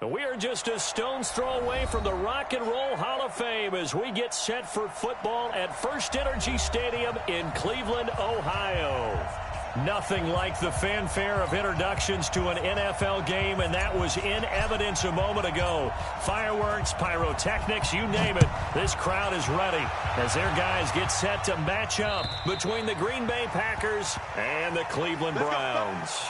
We are just a stone's throw away from the Rock and Roll Hall of Fame as we get set for football at First Energy Stadium in Cleveland, Ohio. Nothing like the fanfare of introductions to an NFL game, and that was in evidence a moment ago. Fireworks, pyrotechnics, you name it. This crowd is ready as their guys get set to match up between the Green Bay Packers and the Cleveland Browns.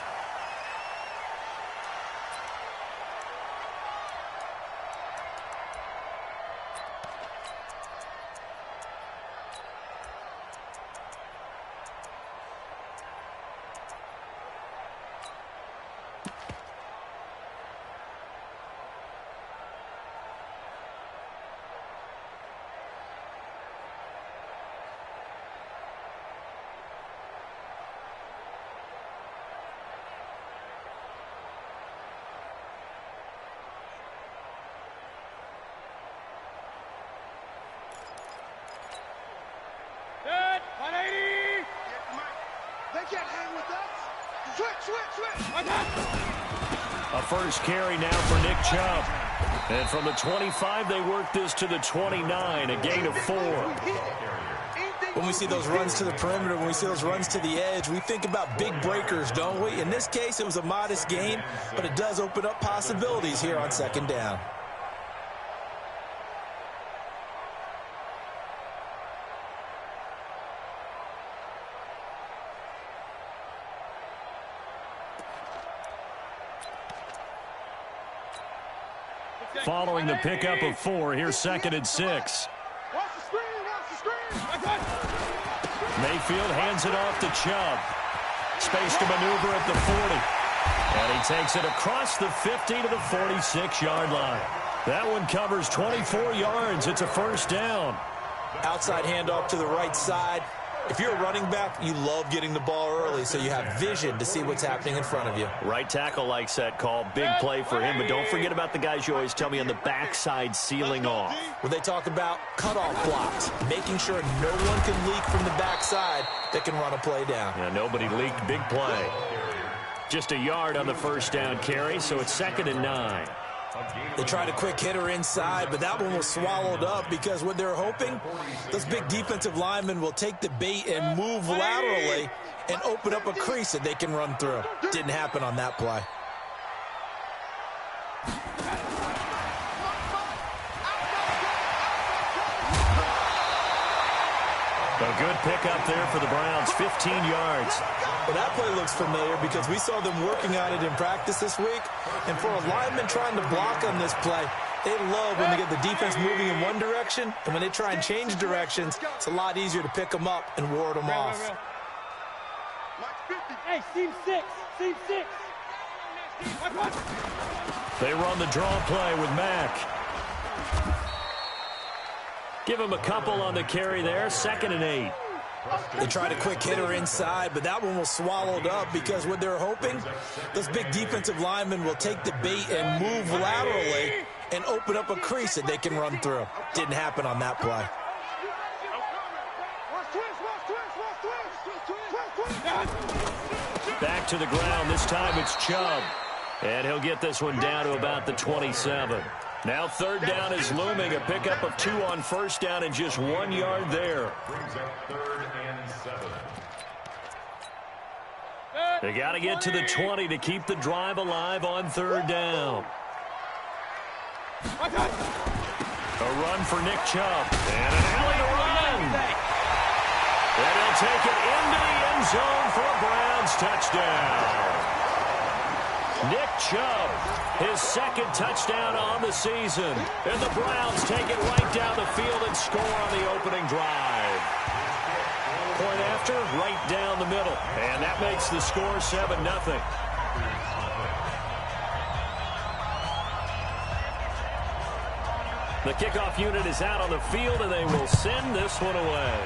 A first carry now for Nick Chubb. And from the 25, they work this to the 29, a gain of 4. When we see those runs to the perimeter, when we see those runs to the edge, we think about big breakers, don't we? In this case, it was a modest gain, but it does open up possibilities here on second down. Following the pickup of 4, here's 2nd and 6. Mayfield hands it off to Chubb. Space to maneuver at the 40. And he takes it across the 50 to the 46-yard line. That one covers 24 yards. It's a first down. Outside handoff to the right side. If you're a running back, you love getting the ball early so you have vision to see what's happening in front of you. Right tackle likes that call. Big play for him, but don't forget about the guys you always tell me on the backside sealing off. When they talk about cutoff blocks, making sure no one can leak from the backside that can run a play down. Yeah, nobody leaked. Big play. Just a yard on the first down carry, so it's 2nd and 9. They tried a quick hitter inside, but that one was swallowed up because what they're hoping, those big defensive linemen will take the bait and move laterally and open up a crease that they can run through. Didn't happen on that play. A good pickup there for the Browns, 15 yards. Well, that play looks familiar because we saw them working on it in practice this week. And for a lineman trying to block on this play, they love when they get the defense moving in one direction. And when they try and change directions, it's a lot easier to pick them up and ward them off. Hey, seam 6. Seam 6. They run the draw play with Mack. Give him a couple on the carry there, 2nd and 8. They tried a quick hitter inside, but that one was swallowed up because what they're hoping, those big defensive linemen will take the bait and move laterally and open up a crease that they can run through. Didn't happen on that play. Back to the ground. This time it's Chubb. And he'll get this one down to about the 27. Now 3rd down is looming. A pickup of 2 on first down and just 1 yard there. They got to get to the 20 to keep the drive alive on 3rd down. A run for Nick Chubb. And an alley to run. And he'll take it into the end zone for a Browns touchdown. Nick Chubb, his 2nd touchdown on the season. And the Browns take it right down the field and score on the opening drive. Point after, right down the middle. And that makes the score 7-0. The kickoff unit is out on the field, and they will send this one away.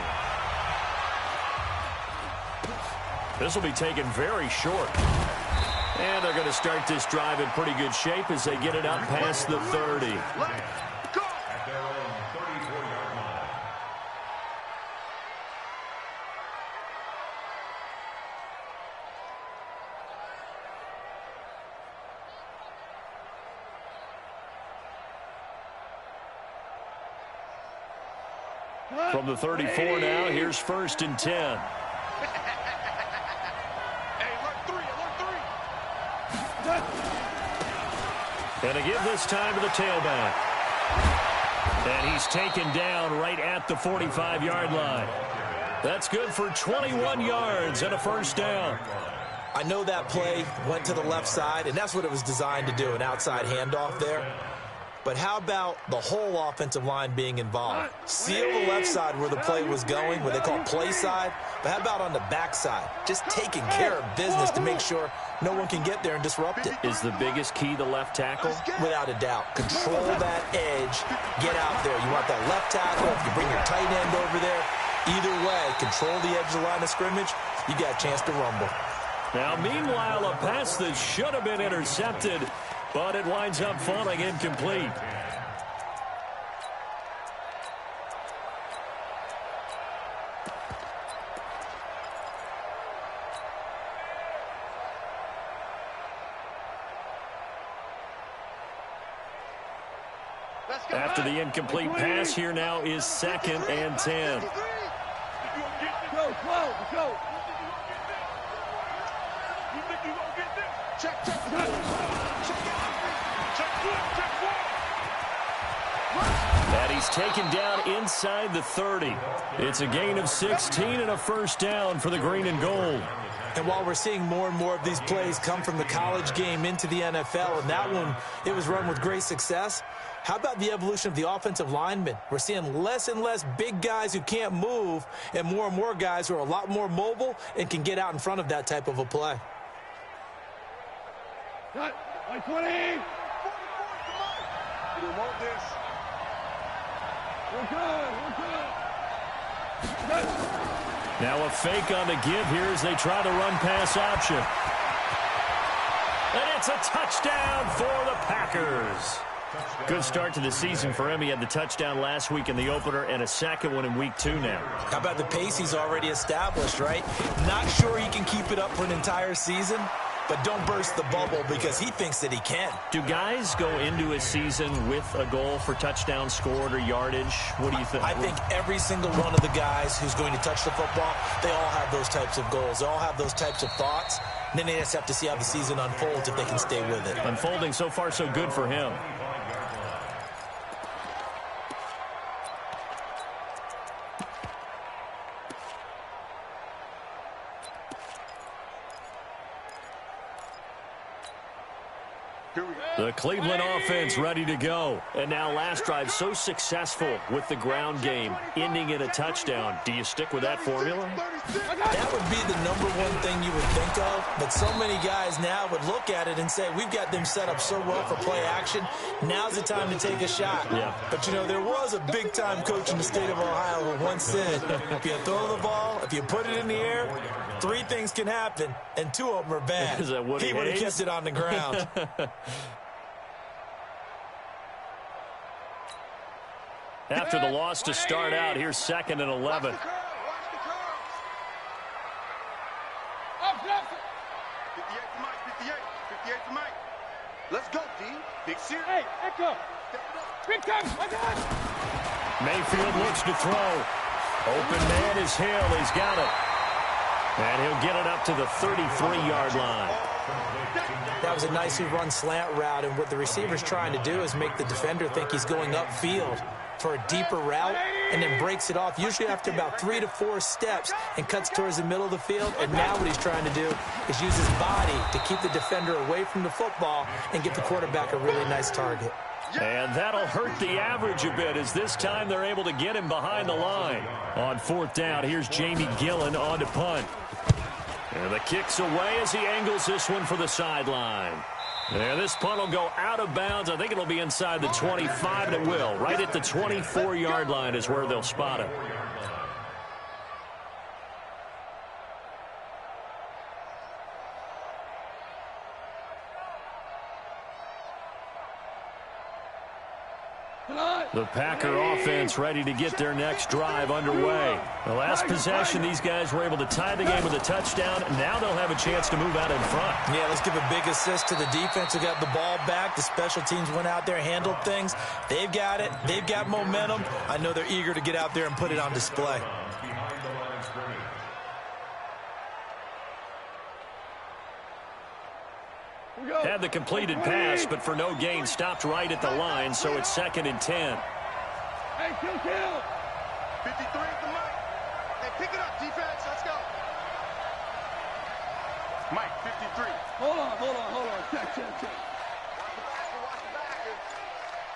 This will be taken very short. And they're going to start this drive in pretty good shape as they get it up past the 30. From the 34 now, here's 1st and 10. Hey, alert three. And a give this time to the tailback. And he's taken down right at the 45-yard line. That's good for 21 yards and a 1st down. I know that play went to the left side, and that's what it was designed to do, an outside handoff there. But how about the whole offensive line being involved? Seal the left side where the play was going, what they call play side. But how about on the back side? Just taking care of business to make sure no one can get there and disrupt it. Is the biggest key the left tackle? Without a doubt. Control that edge. Get out there. You want that left tackle. If you bring your tight end over there, either way, control the edge of the line of scrimmage, you got a chance to rumble. Now, meanwhile, a pass that should have been intercepted, but it winds up falling incomplete. After the incomplete pass, here now is 2nd and 10. Go, slow, go. You think you gonna get this? Check. And he's taken down inside the 30. It's a gain of 16 and a 1st down for the green and gold. And while we're seeing more and more of these plays come from the college game into the NFL, and that one, it was run with great success, how about the evolution of the offensive linemen? We're seeing less and less big guys who can't move and more guys who are a lot more mobile and can get out in front of that type of a play. Cut. 120. You want this? We're good. Cut. Now a fake on the give here as they try the run-pass option. And it's a touchdown for the Packers. Good start to the season for him. He had the touchdown last week in the opener and a second one in week 2 now. How about the pace he's already established, right? Not sure he can keep it up for an entire season, but don't burst the bubble because he thinks that he can. Do guys go into a season with a goal for touchdown scored or yardage? What do you think? I think every single one of the guys who's going to touch the football, they all have those types of goals. They all have those types of thoughts. And then they just have to see how the season unfolds if they can stay with it. Unfolding so far so good for him. The Cleveland offense ready to go. And now last drive so successful with the ground game, ending in a touchdown. Do you stick with that formula? That would be the number one thing you would think of, but so many guys now would look at it and say, we've got them set up so well for play action. Now's the time to take a shot. Yeah. But, you know, there was a big-time coach in the state of Ohio who once said, if you throw the ball, if you put it in the air, 3 things can happen, and 2 of them are bad. Is that Woody He would have Hayes? kept it on the ground. After the loss to start out, here's 2nd and 11. Watch the curve. 58 to Mike. 58 to Mike. Let's go, D. Big series. Hey, echo. Big time. I got it. Mayfield looks to throw. Open man is Hill. He's got it. And he'll get it up to the 33-yard line. That was a nicely run slant route, and what the receiver's trying to do is make the defender think he's going upfield for a deeper route and then breaks it off, usually after about 3 to 4 steps, and cuts towards the middle of the field. And now what he's trying to do is use his body to keep the defender away from the football and get the quarterback a really nice target. And that'll hurt the average a bit as this time they're able to get him behind the line. On 4th down, here's Jamie Gillen on to punt. And the kick's away as he angles this one for the sideline. And this punt will go out of bounds. I think it'll be inside the 25, and it will. Right at the 24-yard line is where they'll spot it. The Packer offense ready to get their next drive underway. The last possession, these guys were able to tie the game with a touchdown. Now they'll have a chance to move out in front. Yeah, let's give a big assist to the defense who got the ball back. The special teams went out there, handled things. They've got it. They've got momentum. I know they're eager to get out there and put it on display. Had the completed pass, but for no gain, stopped right at the line, so it's 2nd and 10. Hey, kill. 53 at the mic. Hey, pick it up, defense. Let's go. Mike, 53. Hold on. Check. Watch the back.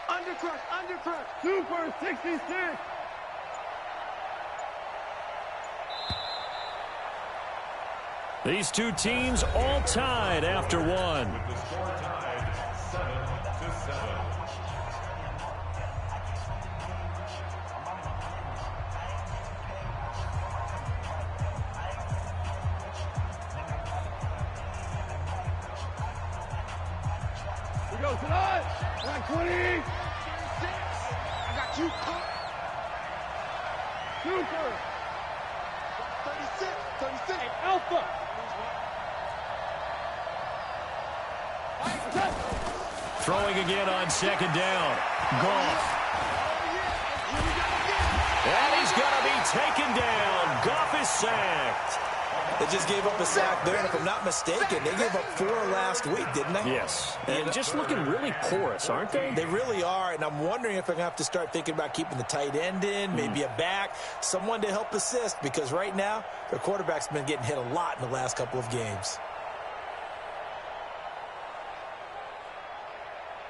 Undercrush. Super 66. These two teams all tied after one. We go tonight. Like 20. I got you. Super. 36. Hey, Alpha. Throwing again on 2nd down. Goff. And he's going to be taken down. Goff is sacked. They just gave up a sack there, and if I'm not mistaken, they gave up 4 last week, didn't they? Yes. And just looking really porous, aren't they? They really are, and I'm wondering if I'm going to have to start thinking about keeping the tight end in, maybe a back, someone to help assist, because right now, their quarterback's been getting hit a lot in the last couple of games.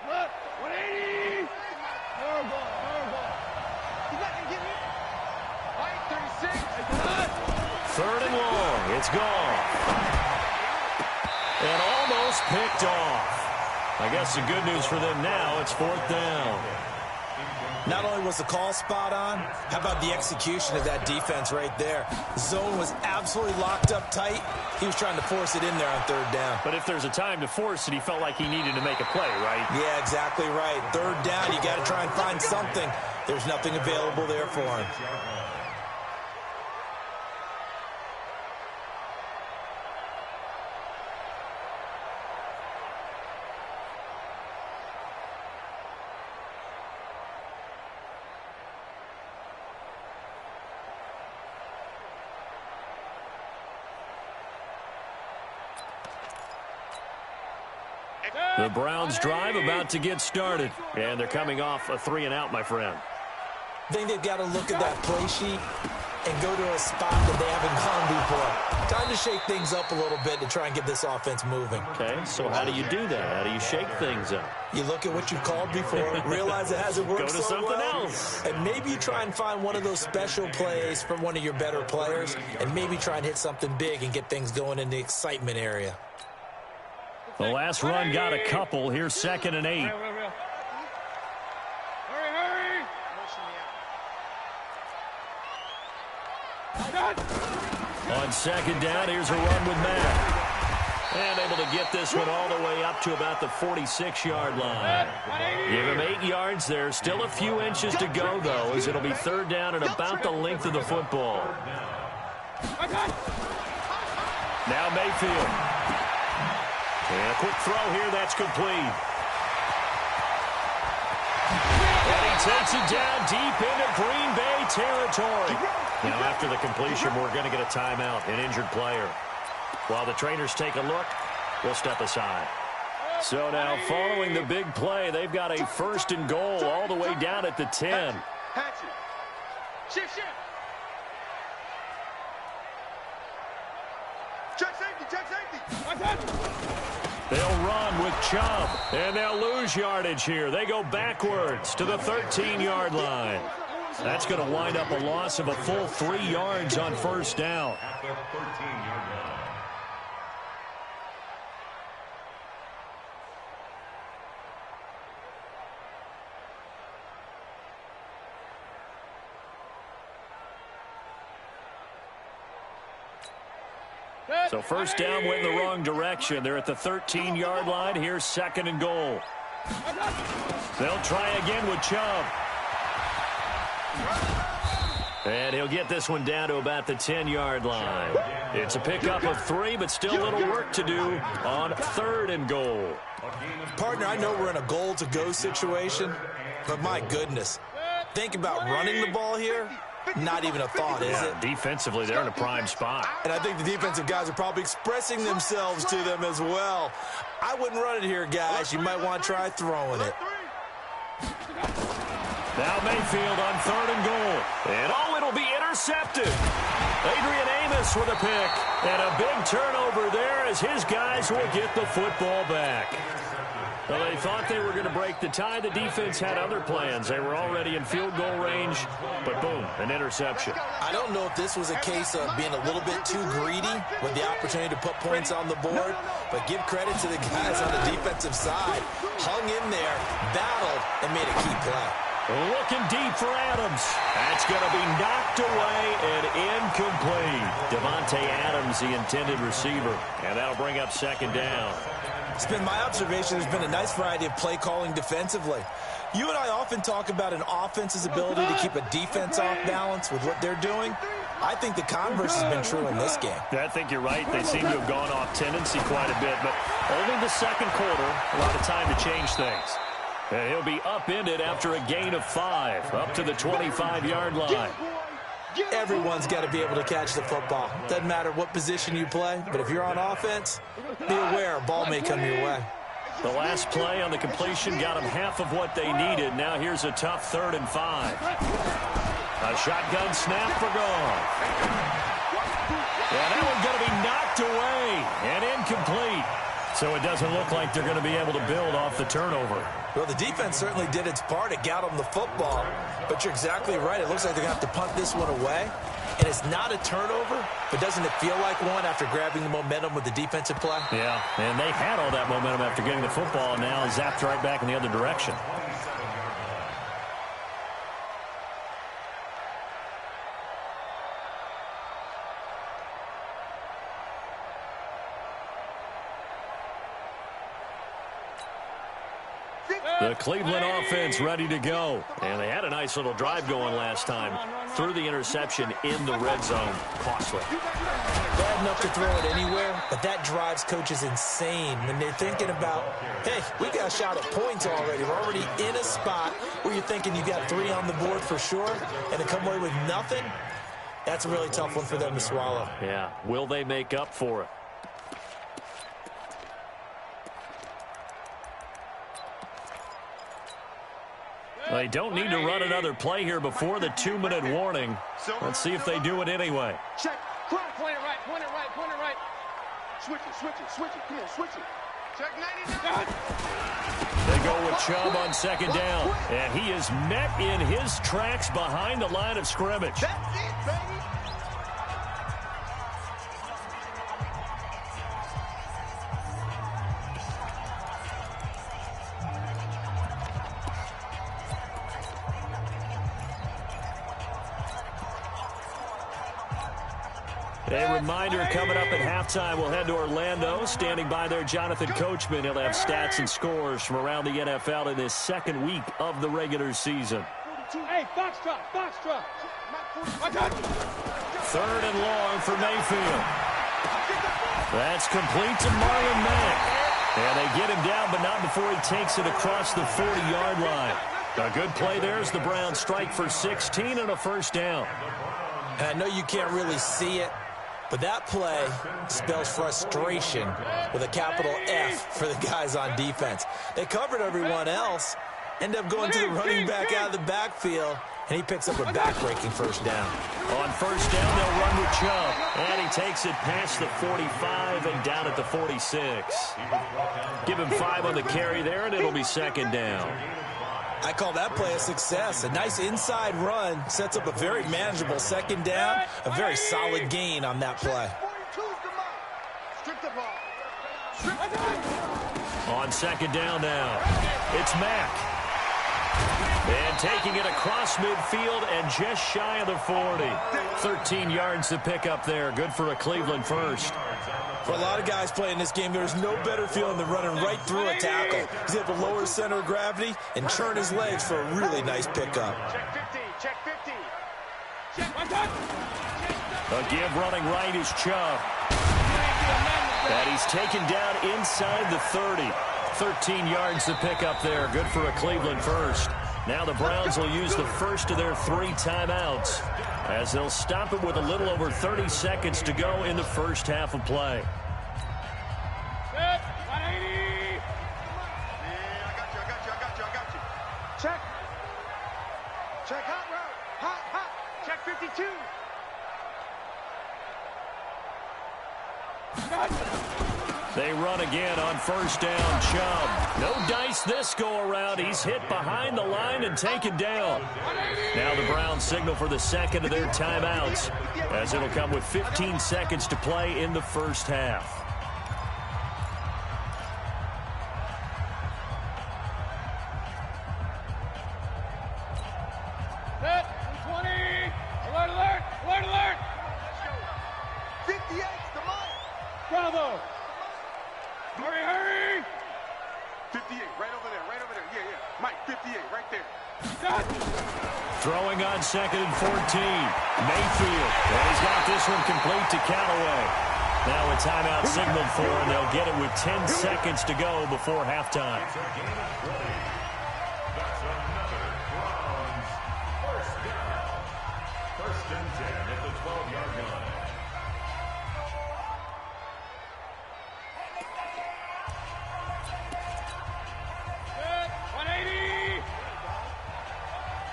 Look, 180. Horrible. You got to get me. Mike, 36. Hey, tonight. 3rd and long. It's gone. And almost picked off. I guess the good news for them now, it's 4th down. Not only was the call spot on, how about the execution of that defense right there? The zone was absolutely locked up tight. He was trying to force it in there on 3rd down. But if there's a time to force it, he felt like he needed to make a play, right? Yeah, exactly right. 3rd down, you got to try and find something. There's nothing available there for him. The Browns drive about to get started. And they're coming off a 3 and out, my friend. I think they've got to look at that play sheet and go to a spot that they haven't gone before. Time to shake things up a little bit to try and get this offense moving. Okay, so how do you do that? How do you shake things up? You look at what you've called before, realize it hasn't worked Go to so something well, else. and maybe you try and find one of those special plays from one of your better players, and maybe try and hit something big and get things going in the excitement area. The last run got a couple. Here's 2nd and 8. Hurry. On 2nd down, here's a run with Matt. And able to get this one all the way up to about the 46-yard line. Give him 8 yards there. Still a few inches to go, though, as it'll be 3rd down and about the length of the football. Now Mayfield. And a quick throw here, that's complete. And he takes it down deep into Green Bay territory. Now after the completion, we're going to get a timeout, an injured player. While the trainers take a look, we'll step aside. So now following the big play, they've got a 1st and goal all the way down at the 10. Hatchet. Shift. Check safety. They'll run with Chubb, and they'll lose yardage here. They go backwards to the 13-yard line. That's going to wind up a loss of a full 3 yards on 1st down. So 1st down went in the wrong direction. They're at the 13-yard line. Here's 2nd and goal. They'll try again with Chubb. And he'll get this one down to about the 10-yard line. It's a pickup of 3, but still a little work to do on 3rd and goal. Partner, I know we're in a goal-to-go situation, but my goodness, think about running the ball here. Not even a thought, is it? Defensively, they're in a prime spot. And I think the defensive guys are probably expressing themselves to them as well. I wouldn't run it here, guys. You might want to try throwing it. Now Mayfield on 3rd and goal. And it'll be intercepted. Adrian Amos with a pick. And a big turnover there as his guys will get the football back. Well, they thought they were going to break the tie. The defense had other plans. They were already in field goal range, but boom, an interception. I don't know if this was a case of being a little bit too greedy with the opportunity to put points on the board, but give credit to the guys on the defensive side. Hung in there, battled, and made a key play. Looking deep for Adams. That's going to be knocked away and incomplete. Devontae Adams, the intended receiver, and that'll bring up 2nd down. It's been my observation there's been a nice variety of play calling defensively. You and I often talk about an offense's ability to keep a defense off balance with what they're doing. I think the converse has been true in this game. I think you're right. They seem to have gone off tendency quite a bit, but only the 2nd quarter, a lot of time to change things. And he'll be upended after a gain of 5, up to the 25-yard line. Everyone's got to be able to catch the football. Doesn't matter what position you play, but if you're on offense, be aware a ball may come your way. The last play on the completion got them half of what they needed. Now here's a tough 3rd and 5. A shotgun snap for Goff. Yeah, that one's going to be knocked away and incomplete. So it doesn't look like they're going to be able to build off the turnover. Well, the defense certainly did its part. It got them the football. But you're exactly right. It looks like they're going to have to punt this one away. And it's not a turnover, but doesn't it feel like one after grabbing the momentum with the defensive play? Yeah, and they had all that momentum after getting the football, and now zapped right back in the other direction. The Cleveland offense ready to go. And they had a nice little drive going last time. Threw the interception in the red zone. Costly. Bad enough to throw it anywhere, but that drives coaches insane when they're thinking about, hey, we got a shot at points already. We're already in a spot where you're thinking you got 3 on the board for sure, and to come away with nothing, that's a really tough one for them to swallow. Yeah. Will they make up for it? They don't need to run another play here before the 2-minute warning. Let's see if they do it anyway. Check. Point it right. Point it right. Point it right. Switch it. Come on, switch it. Check 99. They go with Chubb on 2nd down. And he is met in his tracks behind the line of scrimmage. That's it, baby. A reminder coming up at halftime, we'll head to Orlando. Standing by there, Jonathan Coachman. He'll have stats and scores from around the NFL in this 2nd week of the regular season. Hey, box drop. 3rd and long for Mayfield. That's complete to Marlon Mack. And they get him down, but not before he takes it across the 40-yard line. A good play there as the Browns strike for 16 and a 1st down. And I know you can't really see it, but that play spells frustration with a capital F for the guys on defense. They covered everyone else, end up going to the running back out of the backfield, and he picks up a back-breaking 1st down. On 1st down, they'll run with Chubb. And he takes it past the 45 and down at the 46. Give him 5 on the carry there, and it'll be 2nd down. I call that play a success. A nice inside run sets up a very manageable 2nd down. A very solid gain on that play. On 2nd down now, it's Mack. And taking it across midfield and just shy of the 40. 13 yards to pick up there. Good for a Cleveland first. For a lot of guys playing this game, there's no better feeling than running right through a tackle. He's able to lower his center of gravity and turn his legs for a really nice pickup. Check 50, check 50. Check. A give running right is Chubb. And he's taken down inside the 30. 13 yards to pick up there. Good for a Cleveland first. Now the Browns will use the first of their 3 timeouts as they'll stop it with a little over 30 seconds to go in the first half of play. Set. 180. Yeah, I got you. Check. Check hot route. Hot. Check 52. They run again on first down. Chubb. No dice this go around. He's hit behind the line and taken down. Now the Browns signal for the second of their timeouts as it'll come with 15 seconds to play in the first half. Set. 20. Alert. 58, the mark. Bravo. Hurry. 58, right over there. Yeah. Mike, 58, right there. Got. Throwing on second and 14. Mayfield. And he's got this one complete to Callaway. Now a timeout signaled for, and they'll get it with 10 seconds to go before halftime. First and 10 at the 12-yard line. Set. 180.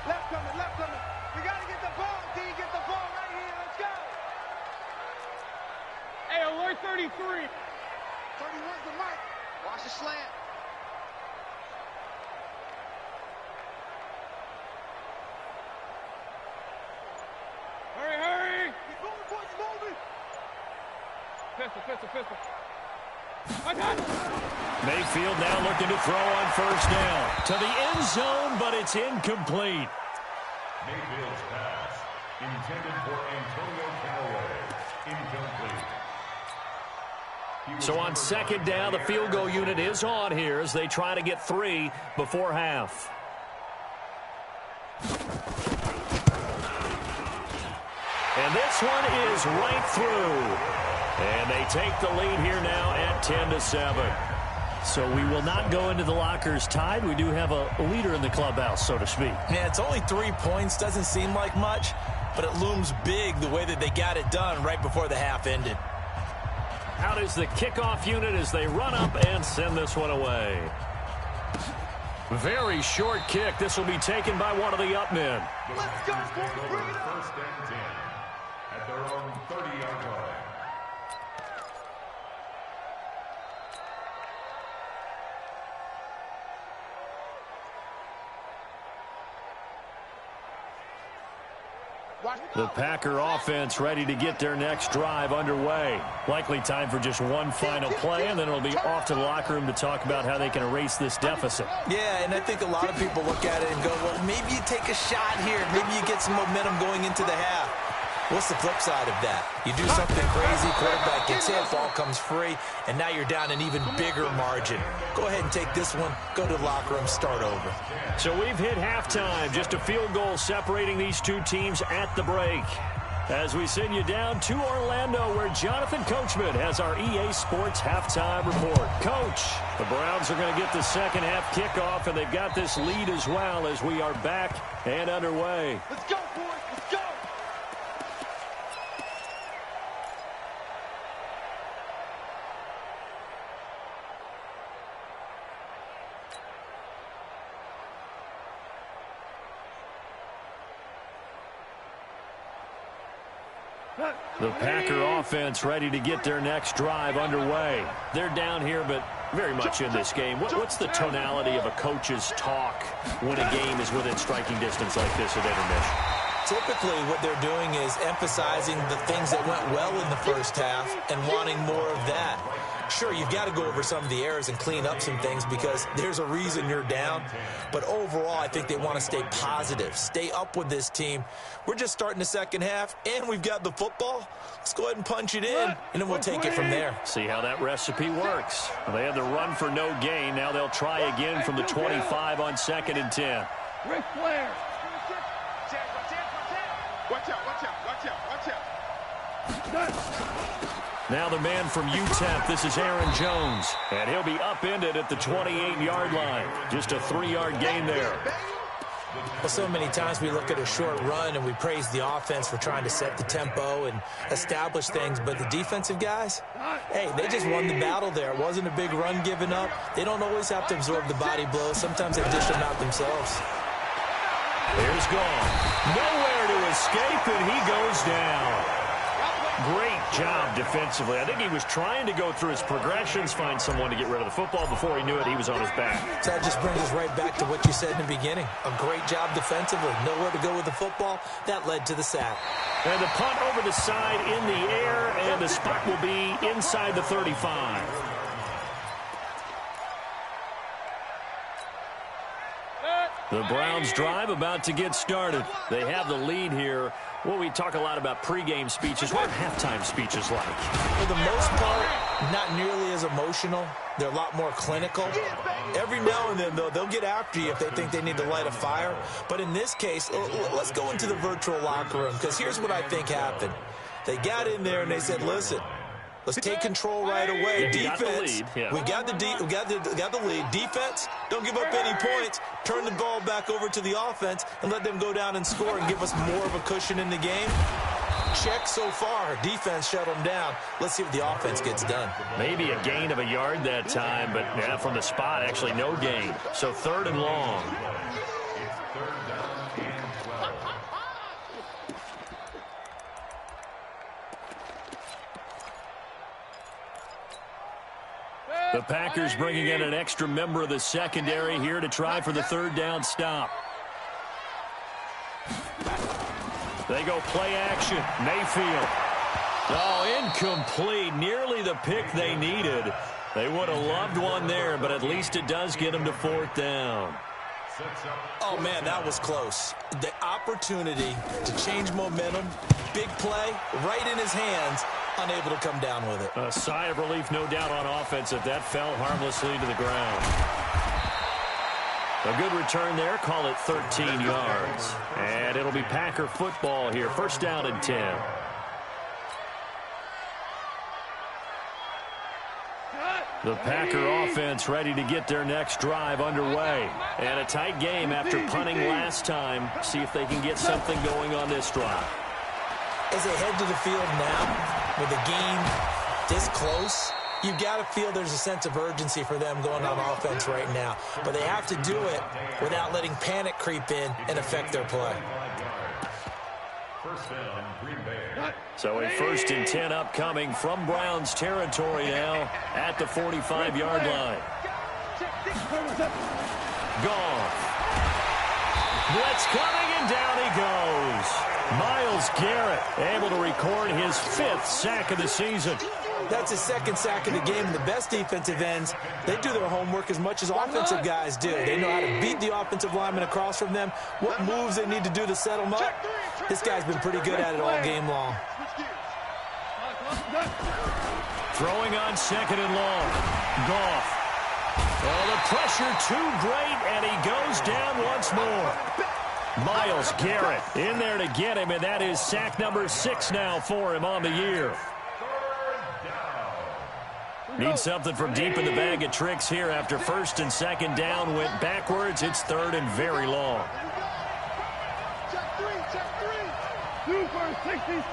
Left coming. We got to get the ball. D, get the ball right here. Let's go. Hey, alert 33. 31's the mark. Watch the slant. Hurry. Keep moving, boys, moving. Pistol. I got it. Mayfield now looking to throw on first down. To the end zone, but it's incomplete. Mayfield's pass intended for Antonio Callaway. Incomplete. So on second down, the field goal unit is on here as they try to get 3 before half. And this one is right through. And they take the lead here now at 10-7. So we will not go into the lockers tied. We do have a leader in the clubhouse, so to speak. Yeah, it's only 3 points. Doesn't seem like much, but it looms big the way that they got it done right before the half ended. Out is the kickoff unit as they run up and send this one away. Very short kick. This will be taken by one of the up men. Let's go, boys. Bring it on. First and 10 at their own 30-yard line. The Packer offense ready to get their next drive underway. Likely time for just one final play, and then it'll be off to the locker room to talk about how they can erase this deficit. Yeah, and I think a lot of people look at it and go, well, maybe you take a shot here. Maybe you get some momentum going into the half. What's the flip side of that? You do something crazy, quarterback gets hit, ball comes free, and now you're down an even bigger margin. Go ahead and take this one, go to the locker room, start over. So we've hit halftime. Just a field goal separating these two teams at the break. As we send you down to Orlando, where Jonathan Coachman has our EA Sports halftime report. Coach, the Browns are going to get the second half kickoff, and they've got this lead as well as we are back and underway. Let's go, boys. Let's go. The Packer offense ready to get their next drive underway. They're down here, but very much in this game. What's the tonality of a coach's talk when a game is within striking distance like this at intermission? Typically, what they're doing is emphasizing the things that went well in the first half and wanting more of that. Sure, you've got to go over some of the errors and clean up some things because there's a reason you're down. But overall, I think they want to stay positive, stay up with this team. We're just starting the second half, and we've got the football. Let's go ahead and punch it in, and then we'll take it from there. See how that recipe works. They had the run for no gain. Now they'll try again from the 25 on 2nd and 10. Ric Flair. Watch out, watch out, watch out, watch out. Now the man from UTEP, this is Aaron Jones. And he'll be upended at the 28-yard line. Just a 3-yard gain there. Well, so many times we look at a short run and we praise the offense for trying to set the tempo and establish things, but the defensive guys, hey, they just won the battle there. It wasn't a big run given up. They don't always have to absorb the body blows. Sometimes they dish them out themselves. Here's Gone. Nowhere to escape, and he goes down. Great job defensively. I think he was trying to go through his progressions, find someone to get rid of the football. Before he knew it, he was on his back. So that just brings us right back to what you said in the beginning. A great job defensively. Nowhere to go with the football. That led to the sack. And the punt over the side in the air, and the spot will be inside the 35. The Browns drive about to get started. They have the lead here. Well, we talk a lot about pregame speeches. What are halftime speeches like? For the most part, not nearly as emotional. They're a lot more clinical. Every now and then, though, they'll get after you if they think they need to light a fire. But in this case, let's go into the virtual locker room, because here's what I think happened. They got in there and they said, listen, let's take control right away. Defense, we got the lead. Defense, don't give up any points. Turn the ball back over to the offense and let them go down and score and give us more of a cushion in the game. Check so far. Defense shut them down. Let's see what the offense gets done. Maybe a gain of a yard that time, but yeah, from the spot, actually no gain. So 3rd and long. The Packers bringing in an extra member of the secondary here to try for the 3rd down stop. They go play action. Mayfield. Oh, incomplete. Nearly the pick they needed. They would have loved one there, but at least it does get them to 4th down. Oh, man, that was close. The opportunity to change momentum, big play, right in his hands, unable to come down with it. A sigh of relief, no doubt, on offense if that fell harmlessly to the ground. A good return there. Call it 13 yards. And it'll be Packer football here. 1st down and 10. The Packer offense ready to get their next drive underway. And a tight game after punting last time. See if they can get something going on this drive. As they head to the field now, with the game this close, you've got to feel there's a sense of urgency for them going on offense right now. But they have to do it without letting panic creep in and affect their play. So a 1st and 10 upcoming from Browns territory now at the 45-yard line. Gone. Blitz coming, and down he goes. Myles Garrett able to record his 5th sack of the season. That's his 2nd sack of the game. And the best defensive ends, they do their homework as much as offensive guys do. They know how to beat the offensive lineman across from them, what moves they need to do to set them up. This guy's been pretty good at it all game long. Throwing on 2nd and long. Goff. Oh, the pressure too great, and he goes down once more. Myles Garrett in there to get him, and that is sack number 6 now for him on the year. Need something from deep in the bag of tricks here after 1st and 2nd down went backwards. It's 3rd and very long. Check 3. 2 for 66.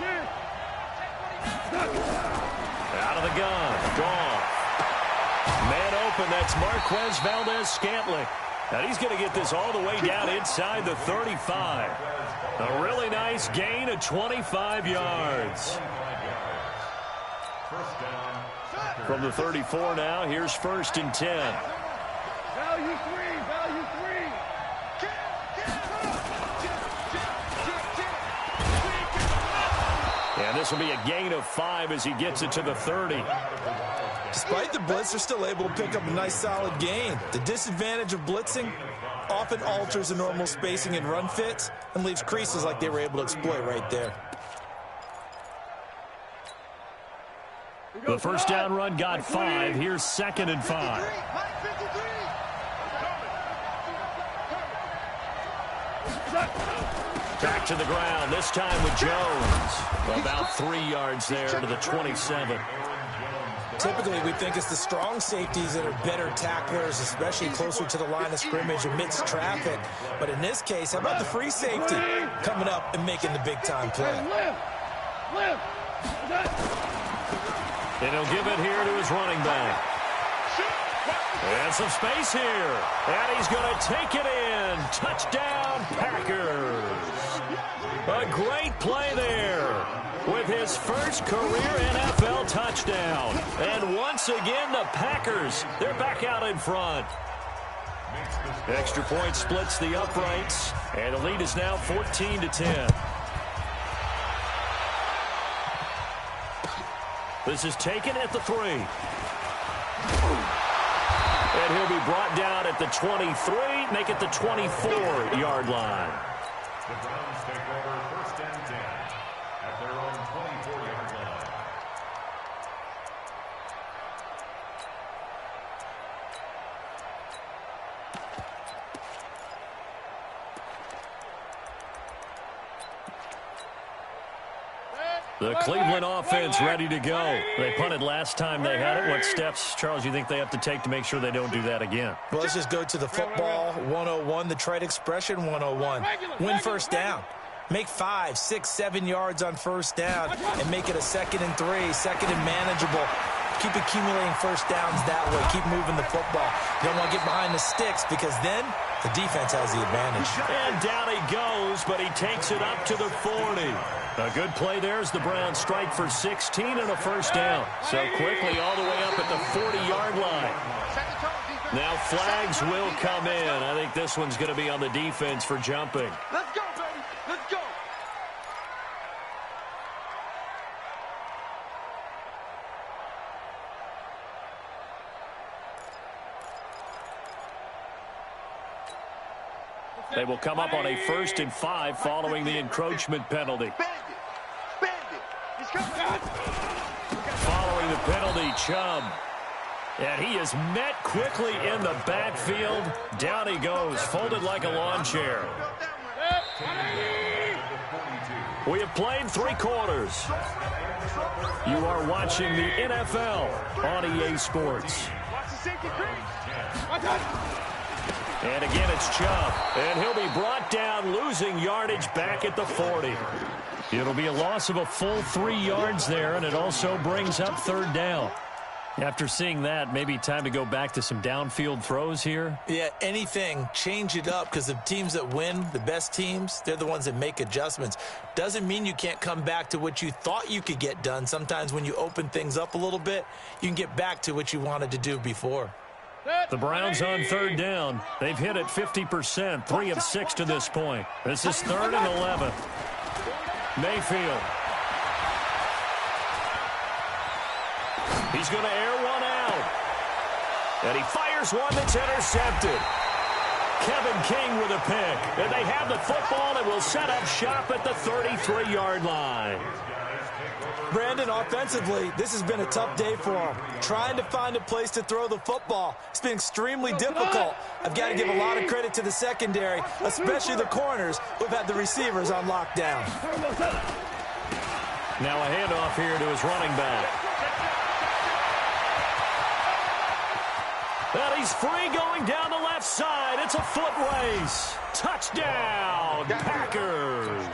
Out of the gun. Gone. Man open. That's Marquez Valdes-Scantling. And he's going to get this all the way down inside the 35. A really nice gain of 25 yards. From the 34 now, here's 1st and 10. Value 3. And this will be a gain of 5 as he gets it to the 30. Despite the blitz, they're still able to pick up a nice solid gain. The disadvantage of blitzing often alters the normal spacing and run fits and leaves creases like they were able to exploit right there. The first down run got 5. Here's 2nd and 5. Back to the ground, this time with Jones. About 3 yards there to the 27. Typically, we think it's the strong safeties that are better tacklers, especially closer to the line of scrimmage amidst traffic. But in this case, how about the free safety coming up and making the big-time play? And he'll give it here to his running back. And some space here. And he's going to take it in. Touchdown, Packers. A great play there with his first career NFL touchdown. And once again, the Packers, they're back out in front. Extra point splits the uprights, and the lead is now 14-10. This is taken at the 3. And he'll be brought down at the 23, make it the 24-yard line. The Browns take over 1st and 10 at their own 24-yard line. The Cleveland offense ready to go. They punted last time they had it. What steps, Charles, you think they have to take to make sure they don't do that again? Well, let's just go to the football 101, the trade expression 101. Win first down. Make 5, 6, 7 yards on first down and make it a 2nd and 3, 2nd and manageable. Keep accumulating first downs that way. Keep moving the football. You don't want to get behind the sticks because then the defense has the advantage. And down he goes, but he takes it up to the 40. A good play there as the Browns strike for 16 and a first down. So quickly all the way up at the 40-yard line. Now flags will come in. I think this one's going to be on the defense for jumping. Let's go, baby. Let's go. They will come up on a 1st and 5 following the encroachment penalty. Following the penalty, Chubb. And he is met quickly in the backfield. Down he goes, folded like a lawn chair. We have played 3 quarters. You are watching the NFL on EA Sports. And again, it's Chubb. And he'll be brought down, losing yardage back at the 40. It'll be a loss of a full 3 yards there, and it also brings up 3rd down. After seeing that, maybe time to go back to some downfield throws here. Yeah, anything. Change it up because the teams that win, the best teams, they're the ones that make adjustments. Doesn't mean you can't come back to what you thought you could get done. Sometimes when you open things up a little bit, you can get back to what you wanted to do before. The Browns on 3rd down. They've hit it 50%, 3 of 6 to this point. This is 3rd and 11. Mayfield. He's going to air one out. And he fires one that's intercepted. Kevin King with a pick. And they have the football and will set up shop at the 33-yard line. Brandon, offensively, this has been a tough day for him. Trying to find a place to throw the football. It's been extremely difficult. I've got to give a lot of credit to the secondary, especially the corners who've had the receivers on lockdown. Now a handoff here to his running back. And he's free going down the left side. It's a foot race. Touchdown, Packers.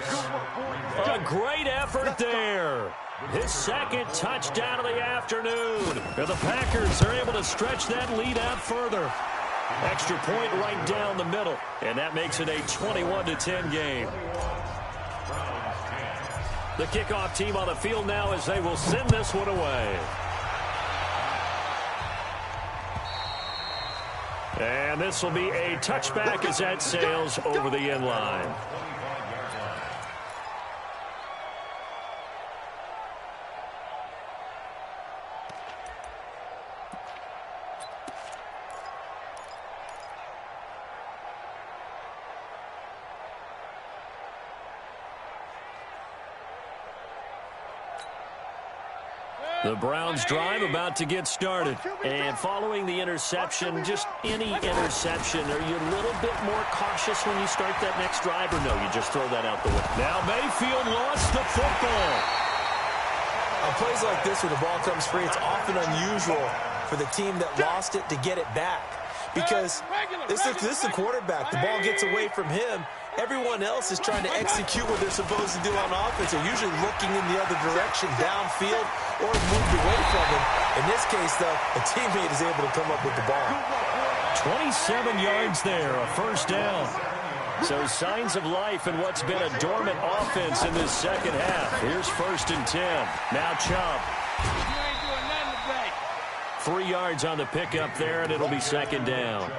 A great effort there. His 2nd touchdown of the afternoon. And the Packers are able to stretch that lead out further. Extra point right down the middle. And that makes it a 21-10 game. The kickoff team on the field now as they will send this one away. And this will be a touchback as that sails over the end line. The Browns drive about to get started. And following the interception, just any interception, are you a little bit more cautious when you start that next drive, or no, you just throw that out the window? Now Mayfield lost the football. On plays like this where the ball comes free, it's often unusual for the team that lost it to get it back. Because this is the quarterback. The ball gets away from him. Everyone else is trying to execute what they're supposed to do on offense. They're usually looking in the other direction, downfield, or moved away from him. In this case, though, a teammate is able to come up with the ball. 27 yards there, a first down. So signs of life in what's been a dormant offense in this second half. Here's 1st and 10. Now Chubb. 3 yards on the pickup there, and it'll be 2nd down.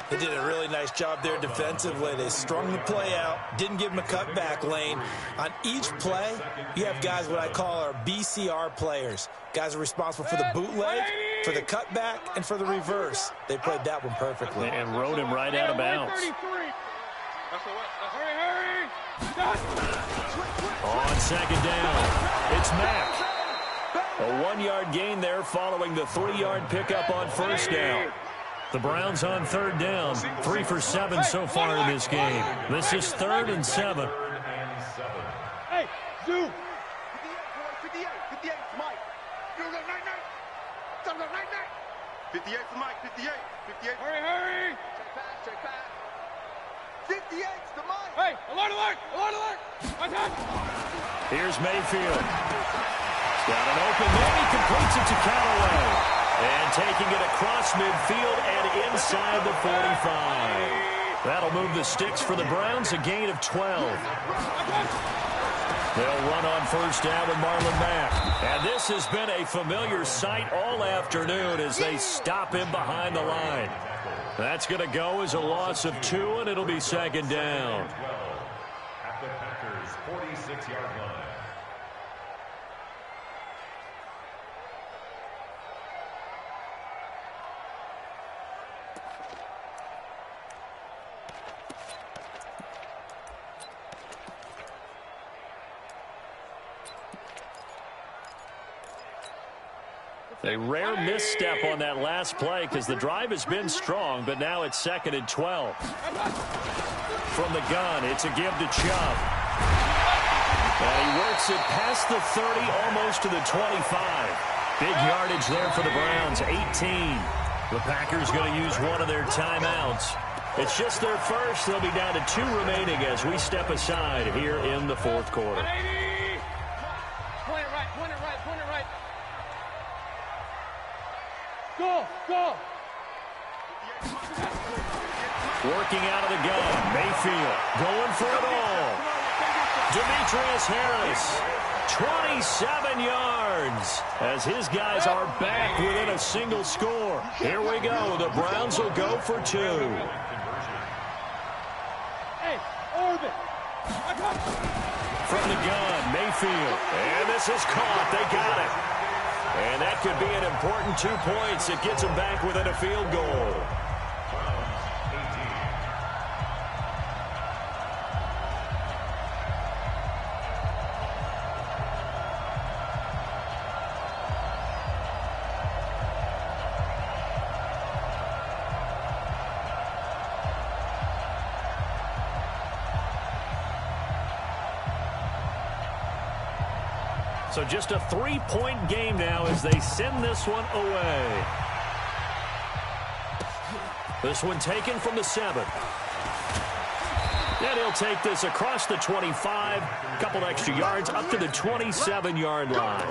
They did a really nice job there defensively. They strung the play out, didn't give them a cutback lane. On each play, you have guys what I call our BCR players. Guys are responsible for the bootleg, for the cutback, and for the reverse. They played that one perfectly. And rode him right out of bounds. On 2nd down, it's Mack. A 1-yard gain there following the 3-yard pickup on 1st down. The Browns on 3rd down, 3 for 7 so far in this game. This is 3rd and 7. Hey, Zoo. 58, 58, Mike. You go 99. 58 for Mike, 58. 58. Hurry. Check pass. 58's the Mike. Hey, alert. Here's Mayfield. Got an open man. He completes it to Callaway. And taking it across midfield and inside the 45. That'll move the sticks for the Browns, a gain of 12. They'll run on 1st down with Marlon Mack. And this has been a familiar sight all afternoon as they stop him behind the line. That's going to go as a loss of 2, and it'll be 2nd down. At the Packers' 46-yard line. A rare misstep on that last play because the drive has been strong, but now it's 2nd and 12. From the gun, it's a give to Chubb. And he works it past the 30, almost to the 25. Big yardage there for the Browns, 18. The Packers going to use one of their timeouts. It's just their first. They'll be down to 2 remaining as we step aside here in the 4th quarter. Point it right. Go. Working out of the gun, Mayfield going for it all. Demetrius Harris, 27 yards as his guys are back within a single score. Here we go. The Browns will go for 2. Hey, Orbit. From the gun, Mayfield. And this is caught. They got it. And that could be an important 2 points. It gets them back within a field goal. So just a 3-point game now as they send this one away. This one taken from the 7. And he'll take this across the 25. A couple extra yards up to the 27-yard line.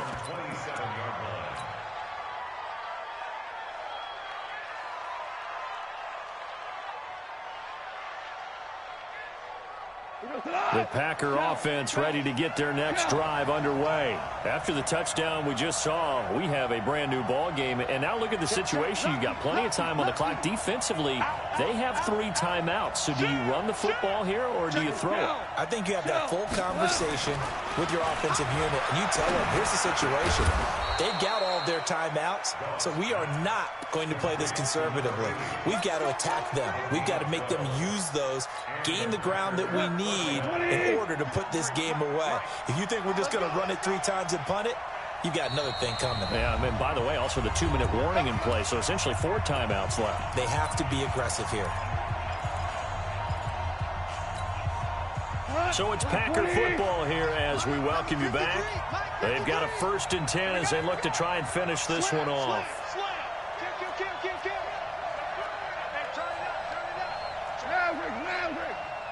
The Packer offense ready to get their next drive underway. After the touchdown we just saw, we have a brand new ball game. And now look at the situation. You've got plenty of time on the clock. Defensively, they have 3 timeouts. So do you run the football here or do you throw it? I think you have that full conversation with your offensive unit, and you tell them, here's the situation. They got all of their timeouts, so we are not going to play this conservatively. We've got to attack them. We've got to make them use those, gain the ground that we need in order to put this game away. If you think we're just going to run it 3 times and punt it, you got another thing coming. Yeah, and by the way, also the 2-minute warning in play, so essentially 4 timeouts left. They have to be aggressive here. So it's Packer football here as we welcome you back. They've got a 1st and 10 as they look to try and finish this one off.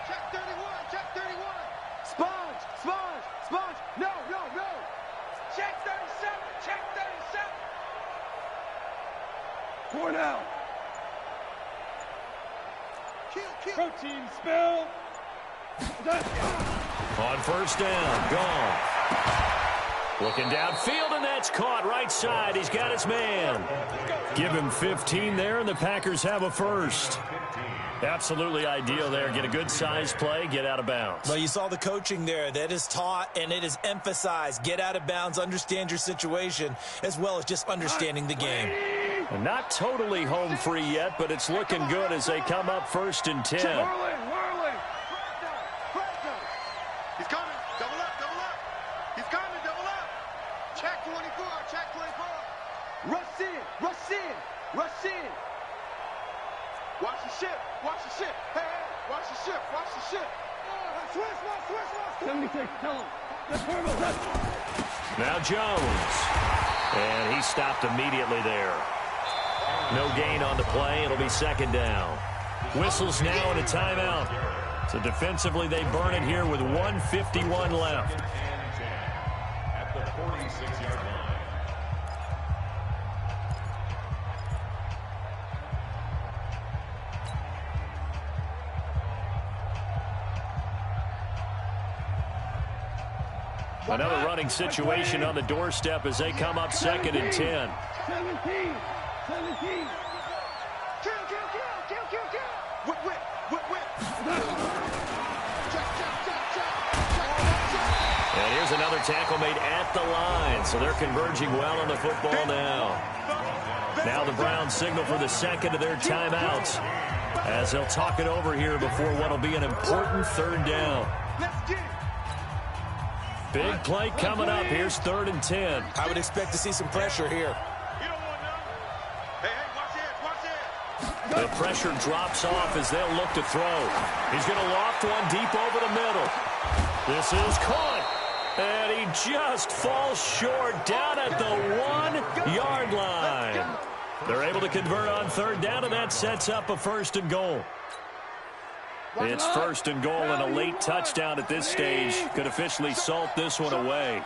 Check 31, check 31. Sponge, sponge, sponge. No, no, no. Check 37, check 37. Cornell. Kill. Protein spill. On 1st down, gone. Looking downfield, and that's caught right side. He's got his man. Give him 15 there, and the Packers have a 1st. Absolutely ideal there. Get a good size play, get out of bounds. Well, you saw the coaching there. That is taught and it is emphasized. Get out of bounds, understand your situation, as well as just understanding the game. And not totally home free yet, but it's looking good as they come up 1st and 10. Whirling. He's coming. Double up. He's coming. Double up. Check 24. Check 24. Rush in. Watch the ship. Hey, watch the ship. Switch. 76, tell him. That's Cornell, Now Jones. And he stopped immediately there. No gain on the play. It'll be 2nd down. Whistles now and a timeout. So defensively they burn it here with 1:51 left. At the 46-yard line. Another running situation on the doorstep as they come up 2nd and 10. 17. Kill. Whip. And here's another tackle made at the line. So they're converging well on the football now. Now the Browns signal for the 2nd of their timeouts as they'll talk it over here before what will be an important 3rd down. Let's get it. Big play coming up. Here's 3rd and 10. I would expect to see some pressure here. You don't want none. Hey, watch this. The pressure drops off as they'll look to throw. He's going to loft one deep over the middle. This is caught. And he just falls short down at the 1-yard line. They're able to convert on 3rd down, and that sets up a 1st and goal. It's 1st and goal, and a late touchdown at this stage could officially salt this one away.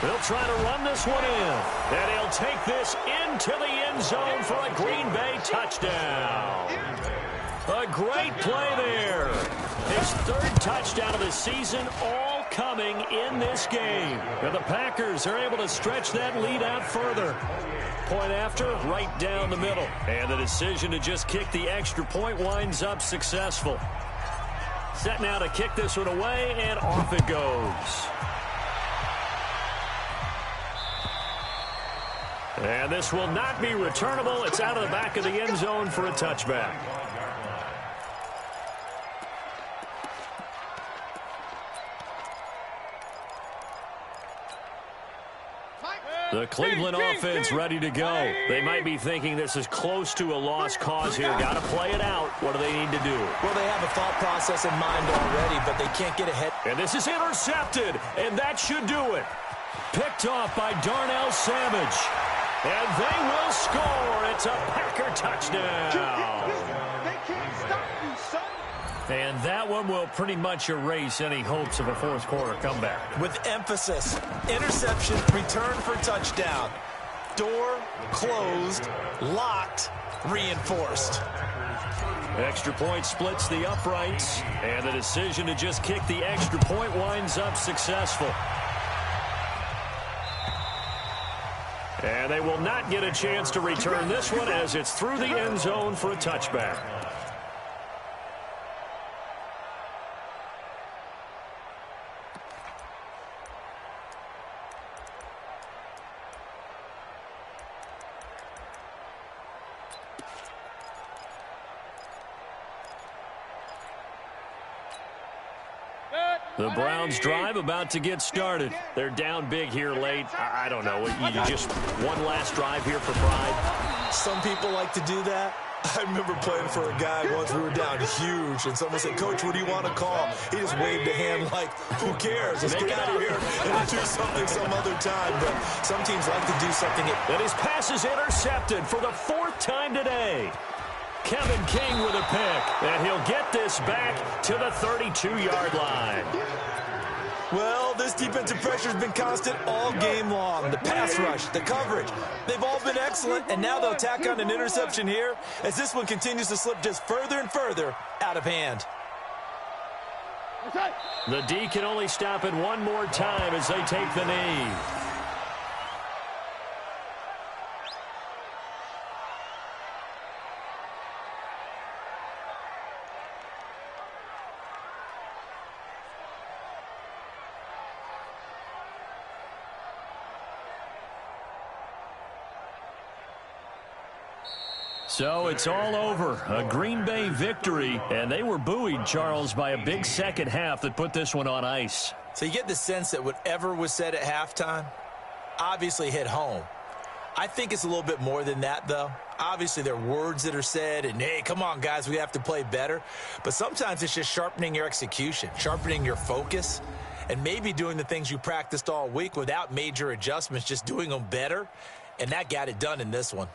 They'll try to run this one in, and he'll take this into the end zone for a Green Bay touchdown. A great play there. His 3rd touchdown of the season, all coming in this game. And the Packers are able to stretch that lead out further. Point after, right down the middle. And the decision to just kick the extra point winds up successful. Set now to kick this one away, and off it goes. And this will not be returnable. It's out of the back of the end zone for a touchback. The Cleveland offense ready to go. They might be thinking this is close to a lost cause here. Got to play it out. What do they need to do? Well, they have a thought process in mind already, but they can't get ahead. And this is intercepted, and that should do it. Picked off by Darnell Savage. And they will score. It's a Packer touchdown. They can't stop you, son. And that one will pretty much erase any hopes of a 4th quarter comeback. With emphasis, interception, return for touchdown. Door closed, locked, reinforced. Extra point splits the uprights, and the decision to just kick the extra point winds up successful. And they will not get a chance to return this one as it's through the end zone for a touchback. The Browns drive about to get started. They're down big here late. I don't know. You just one last drive here for pride. Some people like to do that. I remember playing for a guy once. We were down huge, and someone said, "Coach, what do you want to call?" He just waved a hand like, "Who cares? Let's get out of here and do something some other time." But some teams like to do something. And his pass is intercepted for the 4th time today. Kevin King with a pick, and he'll get this back to the 32-yard line. Well, this defensive pressure has been constant all game long. The pass rush, the coverage, they've all been excellent, and now they'll tack on an interception here as this one continues to slip just further and further out of hand. The D can only stop it one more time as they take the knee. So it's all over. A Green Bay victory, and they were buoyed, Charles, by a big second half that put this one on ice. So you get the sense that whatever was said at halftime obviously hit home. I think it's a little bit more than that, though. Obviously, there are words that are said, and, hey, come on, guys, we have to play better. But sometimes it's just sharpening your execution, sharpening your focus, and maybe doing the things you practiced all week without major adjustments, just doing them better. And that got it done in this one.